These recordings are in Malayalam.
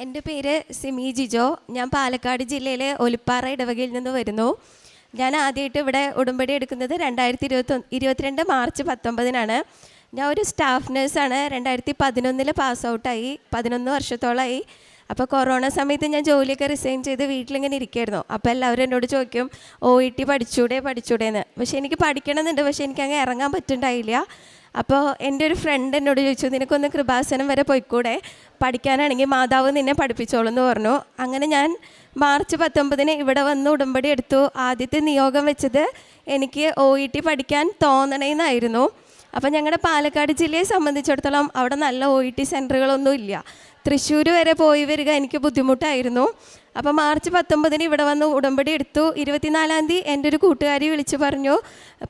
എൻ്റെ പേര് സിമി ജിജോ. ഞാൻ പാലക്കാട് ജില്ലയിലെ ഒലിപ്പാറ ഇടവകയിൽ നിന്ന് വരുന്നു. ഞാൻ ആദ്യമായിട്ട് ഇവിടെ ഉടമ്പടി എടുക്കുന്നത് 2022 മാർച്ച് 19-നാണ്. ഞാൻ ഒരു സ്റ്റാഫ് നേഴ്സാണ്. 2011 പാസ് ഔട്ടായി, 11 വർഷത്തോളമായി. അപ്പോൾ കൊറോണ സമയത്ത് ഞാൻ ജോലിയൊക്കെ റിസൈൻ ചെയ്ത് വീട്ടിലിങ്ങനെ ഇരിക്കുമായിരുന്നു. അപ്പോൾ എല്ലാവരും എന്നോട് ചോദിക്കും OET പഠിച്ചൂടേന്ന്. പക്ഷേ എനിക്ക് പഠിക്കണമെന്നുണ്ട്, പക്ഷേ എനിക്കങ്ങ് ഇറങ്ങാൻ പറ്റുന്നുണ്ടായില്ല. അപ്പോൾ എൻ്റെ ഒരു ഫ്രണ്ട് എന്നോട് ചോദിച്ചു, നിനക്കൊന്ന് കൃപാസനം വരെ പോയിക്കൂടെ, പഠിക്കാനാണെങ്കിൽ മാതാവ് നിന്നെ പഠിപ്പിച്ചോളൂ എന്ന് പറഞ്ഞു. അങ്ങനെ ഞാൻ മാർച്ച് 19-ന് ഇവിടെ വന്ന് ഉടമ്പടി എടുത്തു. ആദ്യത്തെ നിയോഗം വെച്ചത് എനിക്ക് OET പഠിക്കാൻ തോന്നണേന്നായിരുന്നു. അപ്പോൾ ഞങ്ങളുടെ പാലക്കാട് ജില്ലയെ സംബന്ധിച്ചിടത്തോളം അവിടെ നല്ല OET സെൻറ്ററുകളൊന്നും ഇല്ല. തൃശ്ശൂർ വരെ പോയി വരിക എനിക്ക് ബുദ്ധിമുട്ടായിരുന്നു. അപ്പോൾ മാർച്ച് 19-ന് ഇവിടെ വന്ന് ഉടമ്പടി എടുത്തു. 24-ാം തീയതി എൻ്റെ ഒരു കൂട്ടുകാരി വിളിച്ച് പറഞ്ഞു,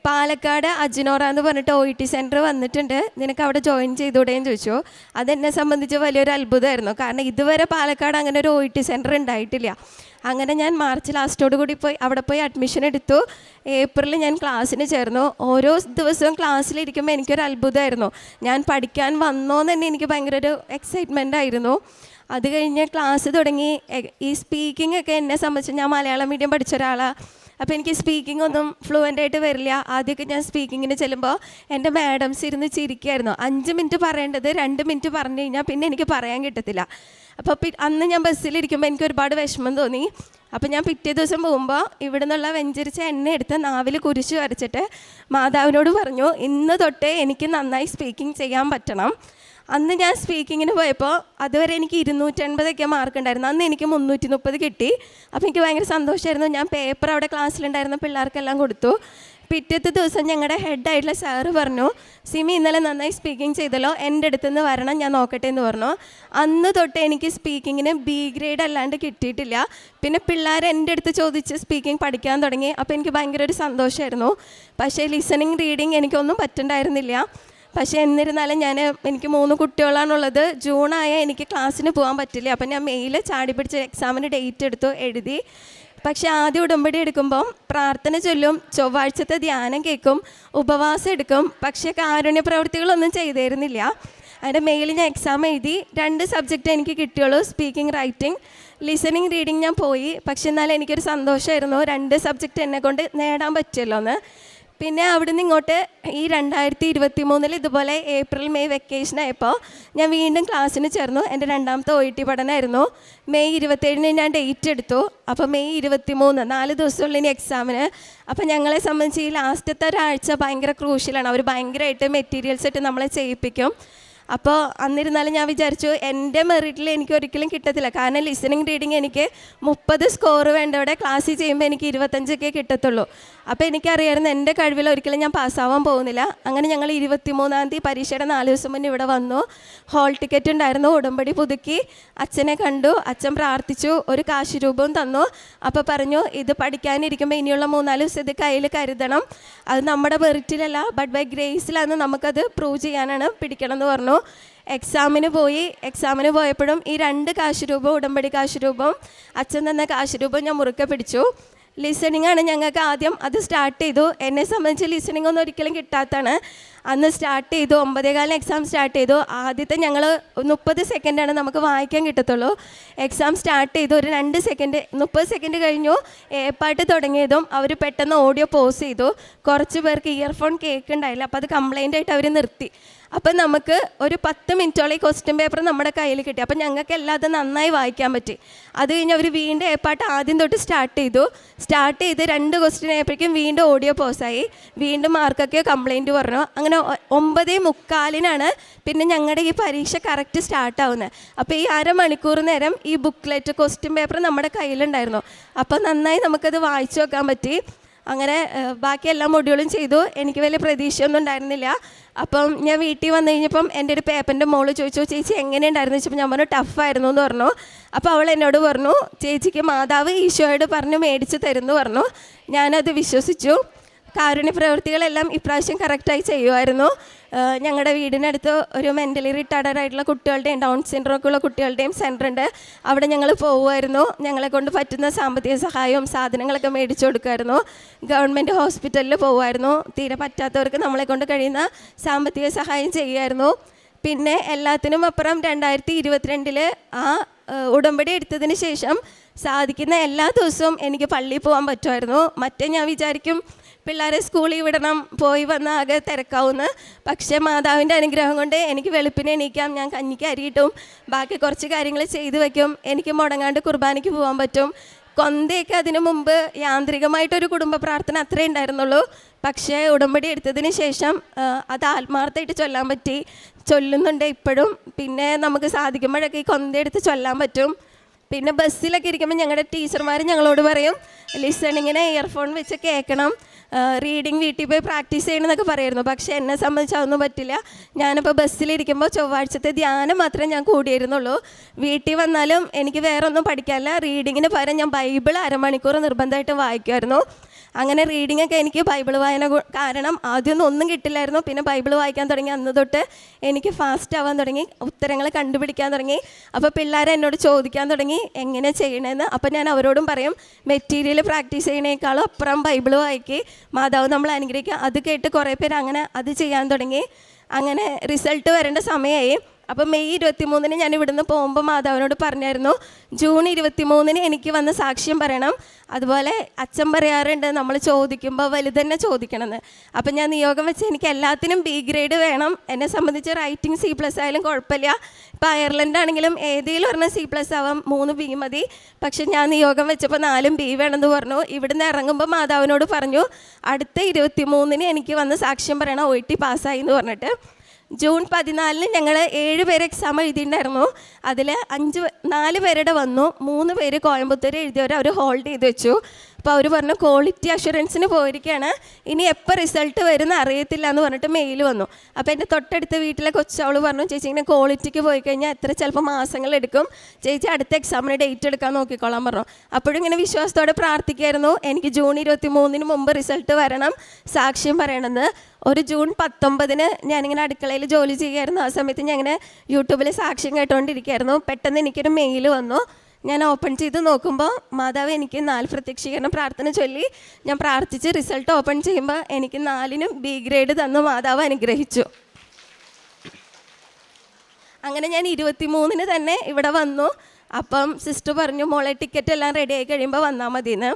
പാലക്കാട് അജിനോറ എന്ന് പറഞ്ഞിട്ട് OET സെൻറ്റർ വന്നിട്ടുണ്ട്, നിനക്ക് അവിടെ ജോയിൻ ചെയ്തൂടെയെന്ന് ചോദിച്ചു. അതെന്നെ സംബന്ധിച്ച് വലിയൊരു അത്ഭുതമായിരുന്നു. കാരണം ഇതുവരെ പാലക്കാട് അങ്ങനെ ഒരു OET സെൻറ്റർ ഉണ്ടായിട്ടില്ല. അങ്ങനെ ഞാൻ മാർച്ച് ലാസ്റ്റോട് കൂടി അവിടെ പോയി അഡ്മിഷൻ എടുത്തു. ഏപ്രിലിൽ ഞാൻ ക്ലാസ്സിന് ചേർന്നു. ഓരോ ദിവസവും ക്ലാസ്സിലിരിക്കുമ്പോൾ എനിക്കൊരു അത്ഭുതമായിരുന്നു. ഞാൻ പഠിക്കാൻ വന്നോന്ന് തന്നെ എനിക്ക് ഭയങ്കര ഒരു എക്സൈറ്റ്മെൻ്റ് ആയിരുന്നു. അത് കഴിഞ്ഞ് ക്ലാസ് തുടങ്ങി. ഈ സ്പീക്കിംഗ് ഒക്കെ എന്നെ സംബന്ധിച്ച്, ഞാൻ മലയാളം മീഡിയം പഠിച്ച ഒരാളാണ്. അപ്പോൾ എനിക്ക് സ്പീക്കിംഗ് ഒന്നും ഫ്ലുവൻ്റായിട്ട് വരില്ല. ആദ്യമൊക്കെ ഞാൻ സ്പീക്കിങ്ങിന് ചെല്ലുമ്പോൾ എൻ്റെ മാഡംസ് ഇരുന്ന് ചിരിക്കുമായിരുന്നു. 5 മിനിറ്റ് പറയേണ്ടത് 2 മിനിറ്റ് പറഞ്ഞു കഴിഞ്ഞാൽ പിന്നെ എനിക്ക് പറയാൻ കിട്ടത്തില്ല. അപ്പോൾ അന്ന് ഞാൻ ബസ്സിലിരിക്കുമ്പോൾ എനിക്ക് ഒരുപാട് വിഷമം തോന്നി. അപ്പോൾ ഞാൻ പിറ്റേ ദിവസം പോകുമ്പോൾ ഇവിടെ നിന്നുള്ള വെഞ്ചരിച്ച എണ്ണ എടുത്ത് നാവിൽ കുരിശ് വരച്ചിട്ട് മാതാവിനോട് പറഞ്ഞു, ഇന്ന് തൊട്ടേ എനിക്ക് നന്നായി സ്പീക്കിംഗ് ചെയ്യാൻ പറ്റണം. അന്ന് ഞാൻ സ്പീക്കിങ്ങിന് പോയപ്പോൾ അതുവരെ എനിക്ക് 280 മാർക്ക് ഉണ്ടായിരുന്നു. അന്ന് എനിക്ക് 330 കിട്ടി. അപ്പോൾ എനിക്ക് ഭയങ്കര സന്തോഷമായിരുന്നു. ഞാൻ പേപ്പർ അവിടെ ക്ലാസ്സിലുണ്ടായിരുന്ന പിള്ളേർക്കെല്ലാം കൊടുത്തു. പിറ്റത്തെ ദിവസം ഞങ്ങളുടെ ഹെഡായിട്ടുള്ള സാറ് പറഞ്ഞു, സിമി ഇന്നലെ നന്നായി സ്പീക്കിംഗ് ചെയ്തല്ലോ, എൻ്റെ അടുത്തുനിന്ന് വരണം, ഞാൻ നോക്കട്ടെ എന്ന് പറഞ്ഞു. അന്ന് തൊട്ട് എനിക്ക് സ്പീക്കിങ്ങിന് B ഗ്രേഡ് അല്ലാണ്ട് കിട്ടിയിട്ടില്ല. പിന്നെ പിള്ളേർ എൻ്റെ അടുത്ത് ചോദിച്ച് സ്പീക്കിംഗ് പഠിക്കാൻ തുടങ്ങി. അപ്പോൾ എനിക്ക് ഭയങ്കര ഒരു സന്തോഷമായിരുന്നു. പക്ഷേ ലിസണിങ് റീഡിങ് എനിക്കൊന്നും പറ്റുന്നുണ്ടായിരുന്നില്ല. പക്ഷേ എന്നിരുന്നാലും എനിക്ക് 3 കുട്ടികളാണുള്ളത്. ജൂണായ എനിക്ക് ക്ലാസ്സിന് പോകാൻ പറ്റില്ല. അപ്പം ഞാൻ മെയിൽ ചാടി പിടിച്ച് എക്സാമിന് ഡേറ്റ് എടുത്തു, എഴുതി. പക്ഷേ ആദ്യം ഉടമ്പടി എടുക്കുമ്പം പ്രാർത്ഥന ചൊല്ലും, ചൊവ്വാഴ്ചത്തെ ധ്യാനം കേൾക്കും, ഉപവാസം എടുക്കും. പക്ഷേ കാരുണ്യ പ്രവൃത്തികളൊന്നും ചെയ്തിരുന്നില്ല. അതിൻ്റെ മെയിൽ ഞാൻ എക്സാം എഴുതി. 2 സബ്ജക്റ്റ് എനിക്ക് കിട്ടിയുള്ളൂ, സ്പീക്കിംഗ്, റൈറ്റിംഗ്. ലിസണിങ് റീഡിങ് ഞാൻ പോയി. പക്ഷേ എന്നാലും എനിക്കൊരു സന്തോഷമായിരുന്നു, 2 സബ്ജക്റ്റ് എന്നെ കൊണ്ട് നേടാൻ പറ്റുമല്ലോ എന്ന്. പിന്നെ അവിടുന്ന് ഇങ്ങോട്ട് ഈ 2023 ഇതുപോലെ ഏപ്രിൽ മെയ് വെക്കേഷൻ ആയപ്പോൾ ഞാൻ വീണ്ടും ക്ലാസ്സിന് ചേർന്നു. എൻ്റെ 2ാമത്തെ OET പഠനമായിരുന്നു. മെയ് 27-ന് ഞാൻ ഡേറ്റ് എടുത്തു. അപ്പോൾ മെയ് 23, 4 ദിവസമുള്ള ഇനി എക്സാമിന്. അപ്പോൾ ഞങ്ങളെ സംബന്ധിച്ച് ഈ ലാസ്റ്റത്തെ ഒരാഴ്ച ഭയങ്കര ക്രൂഷ്യലാണ്. അവർ ഭയങ്കരമായിട്ട് മെറ്റീരിയൽസ് ഇട്ട് നമ്മളെ ചെയ്യിപ്പിക്കും. അപ്പോൾ അന്നിരുന്നാലും ഞാൻ വിചാരിച്ചു എൻ്റെ മെറിറ്റിൽ എനിക്ക് ഒരിക്കലും കിട്ടത്തില്ല. കാരണം ലിസണിങ് റീഡിങ് എനിക്ക് 30 സ്കോർ വേണ്ടവിടെ ക്ലാസ്സിൽ ചെയ്യുമ്പോൾ എനിക്ക് 25 കിട്ടത്തുള്ളൂ. അപ്പോൾ എനിക്കറിയായിരുന്നു എൻ്റെ കഴിവിൽ ഒരിക്കലും ഞാൻ പാസ്സാവാൻ പോകുന്നില്ല. അങ്ങനെ ഞങ്ങൾ 23-ാം തീയതി പരീക്ഷയുടെ 4 ദിവസം മുന്നേ ഇവിടെ വന്നു. ഹോൾ ടിക്കറ്റ് ഉണ്ടായിരുന്നു. ഉടമ്പടി പുതുക്കി അച്ഛനെ കണ്ടു. അച്ഛൻ പ്രാർത്ഥിച്ചു, ഒരു കാശ് രൂപവും തന്നു. അപ്പോൾ പറഞ്ഞു, ഇത് പഠിക്കാനിരിക്കുമ്പോൾ ഇനിയുള്ള 3-4 ദിവസം ഇത് കയ്യിൽ കരുതണം. അത് നമ്മുടെ മെറിറ്റിലല്ല, ബട്ട് ബൈ ഗ്രേസിലാണ്, നമുക്കത് പ്രൂവ് ചെയ്യാനാണ്, പിടിക്കണം എന്ന് പറഞ്ഞു. എക്സാമിന് പോയപ്പോഴും ഈ 2 കാശ് രൂപ, ഉടമ്പടി കാശ് രൂപം, അച്ഛൻ തന്ന കാശ് രൂപം ഞാൻ മുറുക്കെ പിടിച്ചു. ലിസണിങ് ആണ് ഞങ്ങൾക്ക് ആദ്യം, അത് സ്റ്റാർട്ട് ചെയ്തു. എന്നെ സംബന്ധിച്ച് ലിസണിങ് ഒന്നും ഒരിക്കലും കിട്ടാത്തതാണ്. അന്ന് സ്റ്റാർട്ട് ചെയ്തു, 9:15 എക്സാം സ്റ്റാർട്ട് ചെയ്തു. ആദ്യത്തെ ഞങ്ങൾ 30 സെക്കൻഡാണ് നമുക്ക് വായിക്കാൻ കിട്ടത്തുള്ളൂ. എക്സാം സ്റ്റാർട്ട് ചെയ്തു, ഒരു 2 സെക്കൻഡ് 30 സെക്കൻഡ് കഴിഞ്ഞു. പാട്ട് തുടങ്ങിയതും അവർ പെട്ടെന്ന് ഓഡിയോ പോസ് ചെയ്തു. കുറച്ച് പേർക്ക് ഇയർഫോൺ കേൾക്കുന്നുണ്ടായില്ല. അപ്പോൾ അത് കംപ്ലൈൻ്റ് ആയിട്ട് അവർ നിർത്തി. അപ്പം നമുക്ക് ഒരു 10 മിനിറ്റോളം ഈ ക്വസ്റ്റ്യൻ പേപ്പർ നമ്മുടെ കയ്യിൽ കിട്ടി. അപ്പം ഞങ്ങൾക്ക് എല്ലാം അത് നന്നായി വായിക്കാൻ പറ്റി. അത് കഴിഞ്ഞ് അവർ വീണ്ടും പാട്ട് ആദ്യം തൊട്ട് സ്റ്റാർട്ട് ചെയ്ത് 2 ക്വസ്റ്റ്യൻ ആയപ്പോഴേക്കും വീണ്ടും ഓഡിയോ പോസായി. വീണ്ടും മാർക്കൊക്കെ കംപ്ലൈൻറ്റ് പറഞ്ഞു. അങ്ങനെ 9:45-നാണ് പിന്നെ ഞങ്ങളുടെ ഈ പരീക്ഷ കറക്റ്റ് സ്റ്റാർട്ടാവുന്നത്. അപ്പോൾ ഈ അരമണിക്കൂർ നേരം ഈ ബുക്ക്ലെറ്റ് ക്വസ്റ്റ്യൻ പേപ്പർ നമ്മുടെ കയ്യിലുണ്ടായിരുന്നു. അപ്പോൾ നന്നായി നമുക്കത് വായിച്ചു നോക്കാൻ പറ്റി. അങ്ങനെ ബാക്കി എല്ലാ മൊഡ്യൂളും ചെയ്തു. എനിക്ക് വലിയ പ്രതീക്ഷയൊന്നും ഉണ്ടായിരുന്നില്ല. അപ്പം ഞാൻ വീട്ടിൽ വന്നു കഴിഞ്ഞപ്പം എൻ്റെ ഒരു പേപ്പറിൻ്റെ മോള് ചോദിച്ചു, ചേച്ചി എങ്ങനെയുണ്ടായിരുന്നു ചോദിച്ചപ്പോൾ ഞാൻ പറഞ്ഞു ടഫായിരുന്നു എന്ന് പറഞ്ഞു. അപ്പോൾ അവൾ എന്നോട് പറഞ്ഞു, ചേച്ചിക്ക് മാതാവ് ഈശോയോട് പറഞ്ഞു മേടിച്ച് തരുമെന്ന് പറഞ്ഞു. ഞാനത് വിശ്വസിച്ചു. കാരുണ്യ പ്രവൃത്തികളെല്ലാം ഇപ്രാവശ്യം കറക്റ്റായി ചെയ്യുമായിരുന്നു. ഞങ്ങളുടെ വീടിനടുത്ത് ഒരു മെൻ്റലി റിട്ടാർഡഡ് ആയിട്ടുള്ള കുട്ടികളുടെയും ഡൗൺ സിൻഡ്രോം ഉള്ള കുട്ടികളുടെയും സെൻ്റർ ഉണ്ട്. അവിടെ ഞങ്ങൾ പോകുമായിരുന്നു. ഞങ്ങളെ കൊണ്ട് പറ്റുന്ന സാമ്പത്തിക സഹായവും സാധനങ്ങളൊക്കെ മേടിച്ചു കൊടുക്കുമായിരുന്നു. ഗവൺമെൻറ് ഹോസ്പിറ്റലിൽ പോകുമായിരുന്നു. തീരെ പറ്റാത്തവർക്ക് നമ്മളെ കൊണ്ട് കഴിയുന്ന സാമ്പത്തിക സഹായം ചെയ്യുമായിരുന്നു. പിന്നെ എല്ലാത്തിനും അപ്പുറം 2022 ആ ഉടമ്പടി എടുത്തതിന് ശേഷം സാധിക്കുന്ന എല്ലാ ദിവസവും എനിക്ക് പള്ളിയിൽ പോകാൻ പറ്റുമായിരുന്നു. മറ്റേ ഞാൻ വിചാരിക്കും പിള്ളേരെ സ്കൂളിൽ വിടണം, പോയി വന്ന് ആകെ തിരക്കാവുന്നു. പക്ഷേ മാതാവിൻ്റെ അനുഗ്രഹം കൊണ്ട് എനിക്ക് വെളുപ്പിനെ എണീക്കാം, ഞാൻ കഞ്ഞിക്ക് അരിയിട്ടും ബാക്കി കുറച്ച് കാര്യങ്ങൾ ചെയ്തു വയ്ക്കും, എനിക്ക് മുടങ്ങാണ്ട് കുർബാനയ്ക്ക് പോകാൻ പറ്റും. കൊന്തയൊക്കെ അതിനു മുമ്പ് യാന്ത്രികമായിട്ടൊരു കുടുംബ പ്രാർത്ഥന അത്രേ ഉണ്ടായിരുന്നുള്ളൂ. പക്ഷേ ഉടമ്പടി എടുത്തതിന് ശേഷം അത് ആത്മാർത്ഥമായിട്ട് ചൊല്ലാൻ പറ്റി, ചൊല്ലുന്നുണ്ട് ഇപ്പോഴും. പിന്നെ നമുക്ക് സാധിക്കുമ്പോഴൊക്കെ ഈ കൊന്തയെടുത്ത് ചൊല്ലാൻ പറ്റും. പിന്നെ ബസ്സിലൊക്കെ ഇരിക്കുമ്പോൾ ഞങ്ങളുടെ ടീച്ചർമാർ ഞങ്ങളോട് പറയും ലിസണിങ്ങിനെ ഇയർഫോൺ വെച്ച് കേൾക്കണം, റീഡിങ് വീട്ടിൽ പോയി പ്രാക്ടീസ് ചെയ്യണമെന്നൊക്കെ പറയായിരുന്നു. പക്ഷേ എന്നെ സംബന്ധിച്ച് അതൊന്നും പറ്റില്ല. ഞാനിപ്പോൾ ബസ്സിലിരിക്കുമ്പോൾ ചൊവ്വാഴ്ചത്തെ ധ്യാനം മാത്രമേ ഞാൻ കൂടിയിരുന്നുള്ളൂ. വീട്ടിൽ വന്നാലും എനിക്ക് വേറെ ഒന്നും പഠിക്കാനില്ല. റീഡിങ്ങിന് പകരം ഞാൻ ബൈബിൾ അരമണിക്കൂർ നിർബന്ധമായിട്ട് വായിക്കുമായിരുന്നു. അങ്ങനെ റീഡിങ്ങൊക്കെ എനിക്ക് ബൈബിൾ വായന കാരണം ആദ്യമൊന്നും ഒന്നും കിട്ടില്ലായിരുന്നു. പിന്നെ ബൈബിൾ വായിക്കാൻ തുടങ്ങി അന്ന് തൊട്ട് എനിക്ക് ഫാസ്റ്റ് ആവാൻ തുടങ്ങി, ഉത്തരങ്ങൾ കണ്ടുപിടിക്കാൻ തുടങ്ങി. അപ്പോൾ പിള്ളേർ എന്നോട് ചോദിക്കാൻ തുടങ്ങി എങ്ങനെ ചെയ്യണമെന്ന്. അപ്പോൾ ഞാൻ അവരോടും പറയും മെറ്റീരിയൽ പ്രാക്ടീസ് ചെയ്യണേക്കാളും അപ്പുറം ബൈബിൾ വായിക്കി, മാതാവ് നമ്മൾ അനുഗ്രഹിക്കുക. അത് കേട്ട് കുറേ പേര് അങ്ങനെ അത് ചെയ്യാൻ തുടങ്ങി. അങ്ങനെ റിസൾട്ട് വരേണ്ട സമയമായി. അപ്പോൾ മെയ് 23 ഞാൻ ഇവിടുന്ന് പോകുമ്പോൾ മാതാവിനോട് പറഞ്ഞായിരുന്നു ജൂൺ 23 എനിക്ക് വന്ന് സാക്ഷ്യം പറയണം. അതുപോലെ അച്ഛൻ പറയാറുണ്ട് നമ്മൾ ചോദിക്കുമ്പോൾ വലുതന്നെ ചോദിക്കണമെന്ന്. അപ്പം ഞാൻ നിയോഗം വെച്ച് എനിക്ക് എല്ലാത്തിനും B ഗ്രേഡ് വേണം. എന്നെ സംബന്ധിച്ച് റൈറ്റിംഗ് C+ ആയാലും കുഴപ്പമില്ല. ഇപ്പോൾ അയർലൻഡ് ആണെങ്കിലും ഏതെങ്കിലും ഒരെണ്ണം C+ ആവാം, 3 B മതി. പക്ഷെ ഞാൻ നിയോഗം വെച്ചപ്പോൾ 4 B വേണമെന്ന് പറഞ്ഞു. ഇവിടുന്ന് ഇറങ്ങുമ്പോൾ മാതാവിനോട് പറഞ്ഞു അടുത്ത 23 എനിക്ക് വന്ന് സാക്ഷ്യം പറയണം, OET പാസ്സായി എന്ന് പറഞ്ഞിട്ട്. ജൂൺ 14 ഞങ്ങൾ 7 പേര് എക്സാം എഴുതിയിട്ടുണ്ടായിരുന്നു. അതിൽ 4 പേരുടെ വന്നു, 3 പേര് കോയമ്പത്തൂർ എഴുതിയവർ അവർ ഹോൾഡ് ചെയ്ത് വെച്ചു. അപ്പോൾ അവർ പറഞ്ഞു ക്വാളിറ്റി അഷുറൻസിന് പോയിരിക്കുകയാണ്, ഇനി എപ്പോൾ റിസൾട്ട് വരുമെന്ന് അറിയത്തില്ല എന്ന് പറഞ്ഞിട്ട് മെയിൽ വന്നു. അപ്പോൾ എൻ്റെ തൊട്ടടുത്ത വീട്ടിലെ കൊച്ചവൾ പറഞ്ഞു ചേച്ചി ഇങ്ങനെ ക്വാളിറ്റിക്ക് പോയി കഴിഞ്ഞാൽ ചിലപ്പോൾ മാസങ്ങളെടുക്കും, ചേച്ചി അടുത്ത എക്സാമിന് ഡേറ്റ് എടുക്കാൻ നോക്കിക്കോളാൻ പറഞ്ഞു. അപ്പോഴും ഇങ്ങനെ വിശ്വാസത്തോടെ പ്രാർത്ഥിക്കായിരുന്നു എനിക്ക് ജൂൺ 23 മുമ്പ് റിസൾട്ട് വരണം, സാക്ഷ്യം പറയണമെന്ന്. ഒരു ജൂൺ 19 ഞാനിങ്ങനെ അടുക്കളയിൽ ജോലി ചെയ്യുമായിരുന്നു. ആ സമയത്ത് ഞാൻ ഇങ്ങനെ യൂട്യൂബിൽ സാക്ഷ്യം കേട്ടുകൊണ്ടിരിക്കുകയായിരുന്നു. പെട്ടെന്ന് എനിക്കൊരു മെയിൽ വന്നു. ഞാൻ ഓപ്പൺ ചെയ്ത് നോക്കുമ്പോൾ മാതാവ് എനിക്ക് 4 പ്രത്യക്ഷീകരണ പ്രാർത്ഥന ചൊല്ലി. ഞാൻ പ്രാർത്ഥിച്ച് റിസൾട്ട് ഓപ്പൺ ചെയ്യുമ്പോൾ എനിക്ക് 4നും B ഗ്രേഡ് തന്നു മാതാവ് അനുഗ്രഹിച്ചു. അങ്ങനെ ഞാൻ 23 തന്നെ ഇവിടെ വന്നു. അപ്പം സിസ്റ്റർ പറഞ്ഞു മോളെ ടിക്കറ്റ് എല്ലാം റെഡി ആയി കഴിയുമ്പോൾ വന്നാൽ മതിയെന്ന്.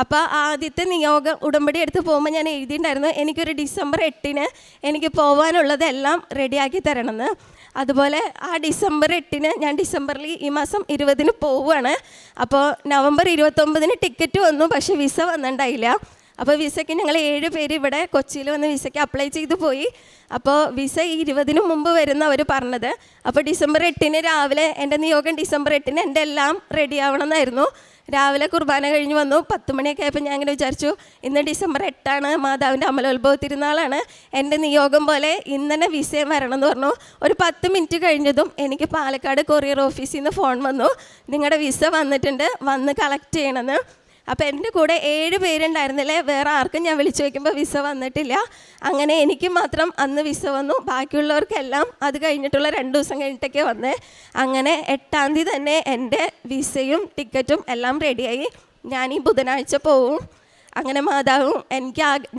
അപ്പോൾ ആദ്യത്തെ നിയോഗം ഉടമ്പടി എടുത്ത് പോകുമ്പോൾ ഞാൻ എഴുതിയിട്ടുണ്ടായിരുന്നു എനിക്കൊരു ഡിസംബർ 8 എനിക്ക് പോകാനുള്ളതെല്ലാം റെഡിയാക്കി തരണമെന്ന്. അതുപോലെ ആ ഡിസംബർ 8 ഞാൻ ഡിസംബറിൽ ഈ മാസം 20 പോവുകയാണ്. അപ്പോൾ നവംബർ 29 ടിക്കറ്റ് വന്നു, പക്ഷേ വിസ വന്നിട്ടുണ്ടായില്ല. അപ്പോൾ വിസയ്ക്ക് ഞങ്ങൾ 7 പേര് ഇവിടെ കൊച്ചിയിൽ വന്ന് വിസയ്ക്ക് അപ്ലൈ ചെയ്ത് പോയി. അപ്പോൾ വിസ ഈ 20 മുമ്പ് വരുന്ന അവർ പറഞ്ഞത്. അപ്പോൾ ഡിസംബർ 8 രാവിലെ എൻ്റെ നിയോഗം ഡിസംബർ 8 എൻ്റെ എല്ലാം റെഡി ആവണമെന്നായിരുന്നു. രാവിലെ കുർബാന കഴിഞ്ഞ് വന്നു 10 മണിയൊക്കെ ആയപ്പോൾ ഞാൻ ഇങ്ങനെ വിചാരിച്ചു ഇന്ന് ഡിസംബർ 8 മാതാവിൻ്റെ അമലോത്ഭവ തിരുനാളാണ്, എൻ്റെ നിയോഗം പോലെ ഇന്ന് തന്നെ വിസയും വരണം എന്ന് പറഞ്ഞു. ഒരു 10 മിനിറ്റ് കഴിഞ്ഞതും എനിക്ക് പാലക്കാട് കൊറിയർ ഓഫീസിൽ നിന്ന് ഫോൺ വന്നു, നിങ്ങളുടെ വിസ വന്നിട്ടുണ്ട്, വന്ന് കളക്ട് ചെയ്യണമെന്ന്. അപ്പോൾ എൻ്റെ കൂടെ 7 പേരുണ്ടായിരുന്നില്ലേ, വേറെ ആർക്കും ഞാൻ വിളിച്ചു വയ്ക്കുമ്പോൾ വിസ വന്നിട്ടില്ല. അങ്ങനെ എനിക്ക് മാത്രം അന്ന് വിസ വന്നു, ബാക്കിയുള്ളവർക്കെല്ലാം അത് കഴിഞ്ഞിട്ടുള്ള 2 ദിവസം കഴിഞ്ഞിട്ടൊക്കെ വന്നേ. അങ്ങനെ 8-ാം തീയതി തന്നെ എൻ്റെ വിസയും ടിക്കറ്റും എല്ലാം റെഡിയായി. ഞാൻ ഈ ബുധനാഴ്ച പോവും. അങ്ങനെ മാതാവും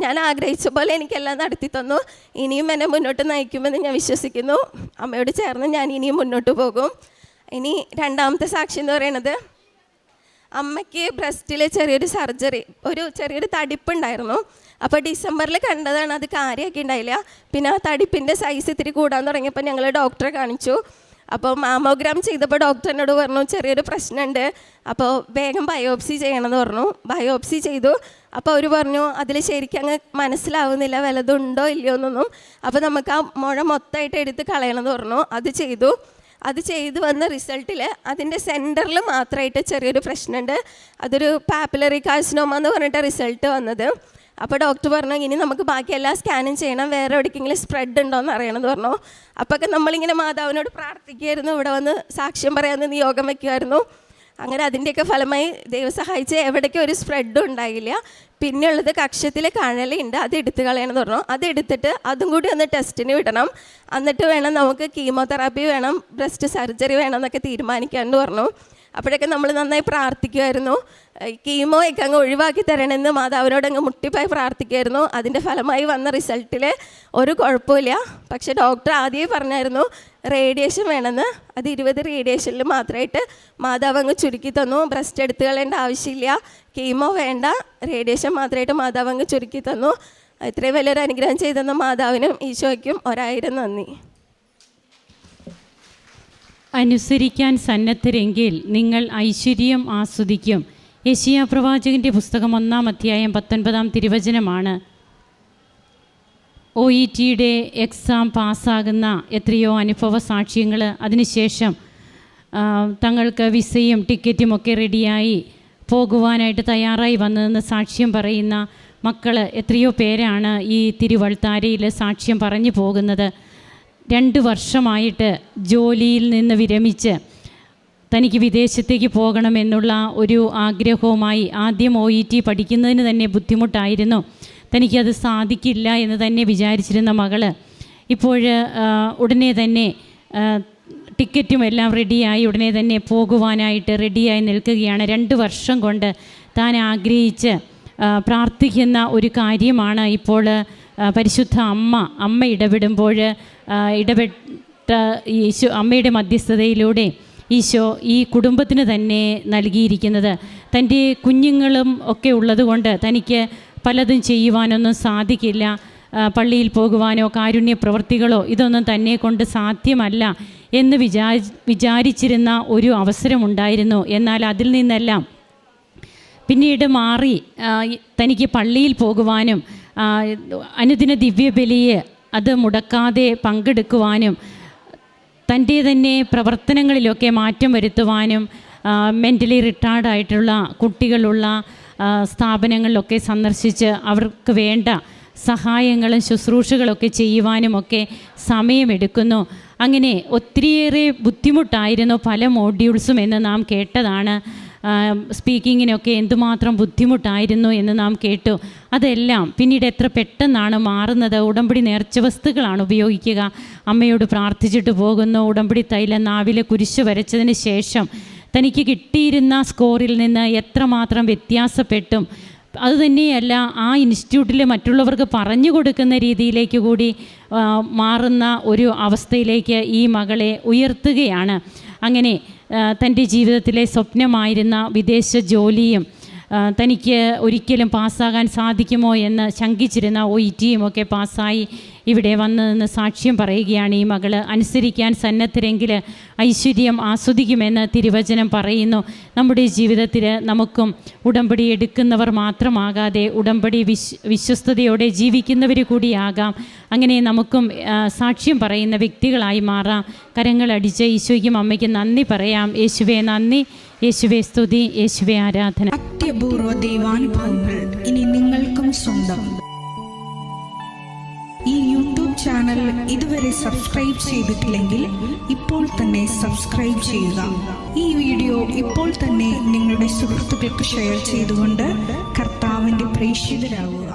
ഞാൻ ആഗ്രഹിച്ച പോലെ എനിക്കെല്ലാം നടത്തി തന്നു. ഇനിയും എന്നെ മുന്നോട്ട് നയിക്കുമെന്ന് ഞാൻ വിശ്വസിക്കുന്നു. അമ്മയോട് ചേർന്ന് ഞാൻ ഇനിയും മുന്നോട്ട് പോകും. ഇനി 2ാമത്തെ സാക്ഷി എന്ന് പറയുന്നത് അമ്മയ്ക്ക് ബ്രസ്റ്റിൽ ചെറിയൊരു സർജറി, ചെറിയൊരു തടിപ്പുണ്ടായിരുന്നു. അപ്പോൾ ഡിസംബറിൽ കണ്ടതാണ്, അത് കാര്യമൊക്കെ ഉണ്ടായില്ല. പിന്നെ ആ തടിപ്പിൻ്റെ സൈസ് ഇത്തിരി കൂടാൻ തുടങ്ങിയപ്പോൾ ഞങ്ങൾ ഡോക്ടറെ കാണിച്ചു. അപ്പോൾ മാമോഗ്രാം ചെയ്തപ്പോൾ ഡോക്ടർ എന്നോട് പറഞ്ഞു ചെറിയൊരു പ്രശ്നമുണ്ട്, അപ്പോൾ വേഗം ബയോപ്സി ചെയ്യണമെന്ന് പറഞ്ഞു. ബയോപ്സി ചെയ്തു. അപ്പോൾ അവർ പറഞ്ഞു അതിൽ ശരിക്കും അങ്ങ് മനസ്സിലാവുന്നില്ല വല്ലതുണ്ടോ ഇല്ലയോ എന്നൊന്നും. അപ്പോൾ നമുക്ക് ആ മുഴ മൊത്തമായിട്ട് എടുത്ത് കളയണമെന്ന് പറഞ്ഞു. അത് ചെയ്ത് വന്ന റിസൾട്ടിൽ അതിൻ്റെ സെൻറ്ററിൽ മാത്രമായിട്ട് ചെറിയൊരു പ്രശ്നമുണ്ട്. അതൊരു പാപ്പിലറി കാർസിനോമ എന്ന് പറഞ്ഞിട്ട് റിസൾട്ട് വന്നത്. അപ്പോൾ ഡോക്ടർ പറഞ്ഞു ഇനി നമുക്ക് ബാക്കി എല്ലാ സ്കാനും ചെയ്യണം, വേറെ എവിടേക്കെങ്കിലും സ്പ്രെഡ് ഉണ്ടോ എന്ന് അറിയണമെന്ന് പറഞ്ഞു. അപ്പോഴൊക്കെ നമ്മളിങ്ങനെ മാതാവിനോട് പ്രാർത്ഥിക്കുമായിരുന്നു, ഇവിടെ വന്ന് സാക്ഷ്യം പറയാമെന്ന് നിയോഗം വയ്ക്കുമായിരുന്നു. അങ്ങനെ അതിൻ്റെയൊക്കെ ഫലമായി ദൈവം സഹായിച്ച് എവിടേക്കും ഒരു സ്പ്രെഡും ഉണ്ടായില്ല. പിന്നെയുള്ളത് കക്ഷത്തിൽ കഴലുണ്ട്, അത് എടുത്ത് കളയണമെന്ന് പറഞ്ഞു. അതെടുത്തിട്ട് അതും കൂടി ഒന്ന് ടെസ്റ്റിന് വിടണം, എന്നിട്ട് വേണം നമുക്ക് കീമോതെറാപ്പി വേണം, ബ്രസ്റ്റ് സർജറി വേണം എന്നൊക്കെ തീരുമാനിക്കാമെന്ന് പറഞ്ഞു. അപ്പോഴൊക്കെ നമ്മൾ നന്നായി പ്രാർത്ഥിക്കുമായിരുന്നു. കീമോ ഒക്കെ അങ്ങ് ഒഴിവാക്കി തരണമെന്ന് മാതാവിനോട് അങ്ങ് മുട്ടിപ്പായി പ്രാർത്ഥിക്കുമായിരുന്നു. അതിൻ്റെ ഫലമായി വന്ന റിസൾട്ടിൽ ഒരു കുഴപ്പമില്ല. പക്ഷേ ഡോക്ടർ ആദ്യമേ പറഞ്ഞായിരുന്നു റേഡിയേഷൻ വേണമെന്ന്. അത് 20 റേഡിയേഷനിൽ മാത്രമായിട്ട് മാതാവ് അങ്ങ് ചുരുക്കി തന്നു. ബ്രസ്റ്റ് എടുത്ത് കളയേണ്ട ആവശ്യമില്ല, കീമോ വേണ്ട, റേഡിയേഷൻ മാത്രമായിട്ട് മാതാവ് അങ്ങ് ചുരുക്കി തന്നു. ഇത്രയും വലിയൊരു അനുഗ്രഹം ചെയ്തെന്ന മാതാവിനും ഈശോയ്ക്കും 1000 നന്ദി. അനുസരിക്കാൻ സന്നദ്ധരെങ്കിൽ നിങ്ങൾ ഐശ്വര്യം ആസ്വദിക്കും. യെശയ്യാ പ്രവാചകൻ്റെ പുസ്തകം 1-ാം അധ്യായം 19-ാം തിരുവചനമാണ്. OETയുടെ എക്സാം പാസ്സാകുന്ന എത്രയോ അനുഭവ സാക്ഷ്യങ്ങൾ, അതിനുശേഷം തങ്ങൾക്ക് വിസയും ടിക്കറ്റും ഒക്കെ റെഡിയായി പോകുവാനായിട്ട് തയ്യാറായി വന്നതെന്ന് സാക്ഷ്യം പറയുന്ന മക്കൾ എത്രയോ പേരാണ് ഈ തിരുവൾത്താരയിൽ സാക്ഷ്യം പറഞ്ഞു പോകുന്നത്. 2 വർഷമായിട്ട് ജോലിയിൽ നിന്ന് വിരമിച്ച് തനിക്ക് വിദേശത്തേക്ക് പോകണമെന്നുള്ള ഒരു ആഗ്രഹവുമായി ആദ്യം OET പഠിക്കുന്നതിന് തന്നെ ബുദ്ധിമുട്ടായിരുന്നു. തനിക്കത് സാധിക്കില്ല എന്ന് തന്നെ വിചാരിച്ചിരുന്ന മകൾ ഇപ്പോൾ ഉടനെ തന്നെ ടിക്കറ്റും എല്ലാം റെഡിയായി ഉടനെ തന്നെ പോകുവാനായിട്ട് റെഡിയായി നിൽക്കുകയാണ്. 2 വർഷം കൊണ്ട് താൻ ആഗ്രഹിച്ച് പ്രാർത്ഥിക്കുന്ന ഒരു കാര്യമാണ് ഇപ്പോൾ പരിശുദ്ധ അമ്മ ഇടപെടുമ്പോൾ ഇടപെട്ട ഈശോ അമ്മയുടെ മധ്യസ്ഥതയിലൂടെ ഈശോ ഈ കുടുംബത്തിന് തന്നെ നൽകിയിരിക്കുന്നത്. തൻ്റെ കുഞ്ഞുങ്ങളും ഒക്കെ ഉള്ളതുകൊണ്ട് തനിക്ക് പലതും ചെയ്യുവാനൊന്നും സാധിക്കില്ല. പള്ളിയിൽ പോകുവാനോ കാരുണ്യ പ്രവൃത്തികളോ ഇതൊന്നും തന്നെ കൊണ്ട് സാധ്യമല്ല എന്ന് വിചാരിച്ചിരുന്ന ഒരു അവസരമുണ്ടായിരുന്നു. എന്നാൽ അതിൽ നിന്നെല്ലാം പിന്നീട് മാറി തനിക്ക് പള്ളിയിൽ പോകുവാനും അനുദിന ദിവ്യബലിയെ അത് മുടക്കാതെ പങ്കെടുക്കുവാനും തൻ്റെ തന്നെ പ്രവർത്തനങ്ങളിലൊക്കെ മാറ്റം വരുത്തുവാനും മെൻ്റലി റിട്ടാർഡായിട്ടുള്ള കുട്ടികളുള്ള സ്ഥാപനങ്ങളിലൊക്കെ സന്ദർശിച്ച് അവർക്ക് വേണ്ട സഹായങ്ങളും ശുശ്രൂഷകളൊക്കെ ചെയ്യുവാനുമൊക്കെ സമയമെടുക്കുന്നു. അങ്ങനെ ഒത്തിരിയേറെ ബുദ്ധിമുട്ടായിരുന്നു പല മോഡ്യൂൾസും എന്ന് നാം കേട്ടതാണ്. സ്പീക്കിങ്ങിനൊക്കെ എന്തുമാത്രം ബുദ്ധിമുട്ടായിരുന്നു എന്ന് നാം കേട്ടു. അതെല്ലാം പിന്നീട് എത്ര പെട്ടെന്നാണ് മാറുന്നത്. ഉടമ്പടി നേർച്ച വസ്തുക്കളാണ് ഉപയോഗിക്കുക. അമ്മയോട് പ്രാർത്ഥിച്ചിട്ട് പോകുന്നു. ഉടമ്പടി തൈലം നാവിൽ കുരിശ് വരച്ചതിന് ശേഷം തനിക്ക് കിട്ടിയിരുന്ന സ്കോറിൽ നിന്ന് എത്രമാത്രം വ്യത്യാസപ്പെട്ടും അതുതന്നെയല്ല ആ ഇൻസ്റ്റിറ്റ്യൂട്ടിൽ മറ്റുള്ളവർക്ക് പറഞ്ഞു കൊടുക്കുന്ന രീതിയിലേക്ക് കൂടി മാറുന്ന ഒരു അവസ്ഥയിലേക്ക് ഈ മകളെ ഉയർത്തുകയാണ്. അങ്ങനെ തൻ്റെ ജീവിതത്തിലെ സ്വപ്നമായിരുന്ന വിദേശ ജോലിയും തനിക്ക് ഒരിക്കലും പാസ്സാകാൻ സാധിക്കുമോ എന്ന് ശങ്കിച്ചിരുന്ന OETയും ഒക്കെ പാസ്സായി ഇവിടെ വന്നതെന്ന് സാക്ഷ്യം പറയുകയാണ് ഈ മകൾ. അനുസരിക്കാൻ സന്നദ്ധരെങ്കിൽ ഐശ്വര്യം ആസ്വദിക്കുമെന്ന് തിരുവചനം പറയുന്നു. നമ്മുടെ ജീവിതത്തിൽ നമുക്കും ഉടമ്പടി എടുക്കുന്നവർ മാത്രമാകാതെ ഉടമ്പടി വിശ്വസ്തയോടെ ജീവിക്കുന്നവർ കൂടിയാകാം. അങ്ങനെ നമുക്കും സാക്ഷ്യം പറയുന്ന വ്യക്തികളായി മാറാം. കരങ്ങളടിച്ച് ഈശോയ്ക്കും അമ്മയ്ക്കും നന്ദി പറയാം. യേശുവേ നന്ദി, യേശുവേ സ്തുതി, യേശുവേ ആരാധന. അത്യപൂർവ ദൈവാനുഭവങ്ങൾ ഇനി നിങ്ങൾക്കും സ്വന്തം. ഈ യൂട്യൂബ് ചാനൽ ഇതുവരെ സബ്സ്ക്രൈബ് ചെയ്തിട്ടില്ലെങ്കിൽ ഇപ്പോൾ തന്നെ സബ്സ്ക്രൈബ് ചെയ്യുക. ഈ വീഡിയോ ഇപ്പോൾ തന്നെ നിങ്ങളുടെ സുഹൃത്തുക്കൾക്ക് ഷെയർ ചെയ്തുകൊണ്ട് കർത്താവിൻ്റെ പ്രേക്ഷിതരാകുക.